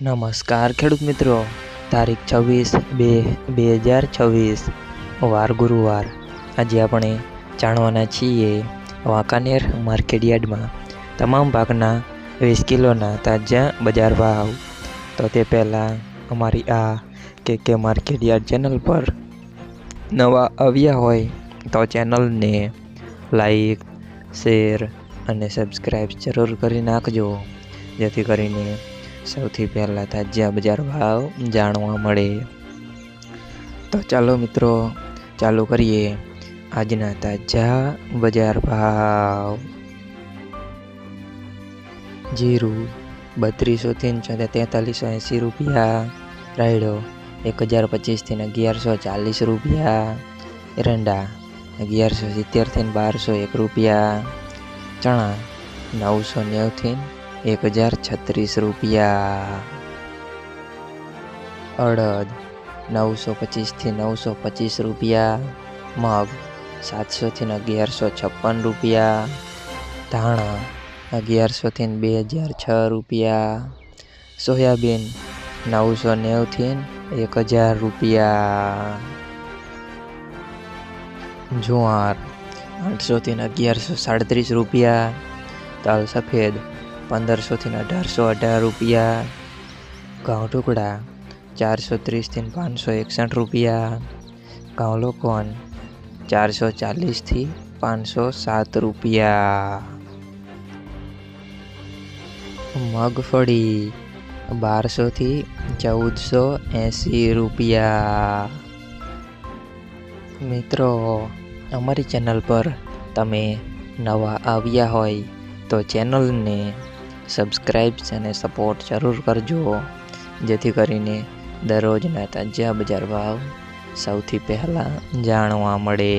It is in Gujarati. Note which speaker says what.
Speaker 1: નમસ્કાર ખેડૂત મિત્રો, તારીખ 26/2/2026 વાર ગુરુવાર। આજે આપણે જાણવાના છીએ વાંકાનેર માર્કેટયાર્ડમાં તમામ પાકના 20 કિલોના તાજા બજાર ભાવ। તો તે પહેલાં અમારી આ કે માર્કેટયાર્ડ ચેનલ પર નવા આવ્યા હોય તો ચેનલને લાઈક, શેર અને સબસ્ક્રાઈબ જરૂર કરી નાખજો, જેથી કરીને સૌથી પહેલાં તાજા બજાર ભાવ જાણવા મળે। તો ચાલો મિત્રો, ચાલુ કરીએ આજના તાજા બજાર ભાવ। જીરું 3200 થી 4380 રૂપિયા, રાયડો 1025 થી 1140 રૂપિયા, એરંડા 1170 થી 1201 રૂપિયા, ચણા 990 થી 1036 રૂપિયા, અડદ 925 થી 925 રૂપિયા, મગ 700 થી 1156 રૂપિયા, ધાણા 1100 થી 2006 રૂપિયા, સોયાબીન 990 થી 1000 રૂપિયા, જુવાર 800 થી 1137 રૂપિયા, તલ સફેદ 1500 થી 1818 રૂપિયા, ઘઉં ટુકડા 430 થી 561 રૂપિયા, ઘઉં લોકોન 440 થી 507 રૂપિયા, મગફળી 1200 થી 1480 રૂપિયા। મિત્રો, અમારી ચેનલ પર તમે નવા આવ્યા હોય તો ચેનલને સબસ્ક્રાઈબ અને સપોર્ટ જરૂર કરજો, જેથી કરીને દરરોજના તાજા બજાર ભાવ સૌથી પહેલાં જાણવા મળે।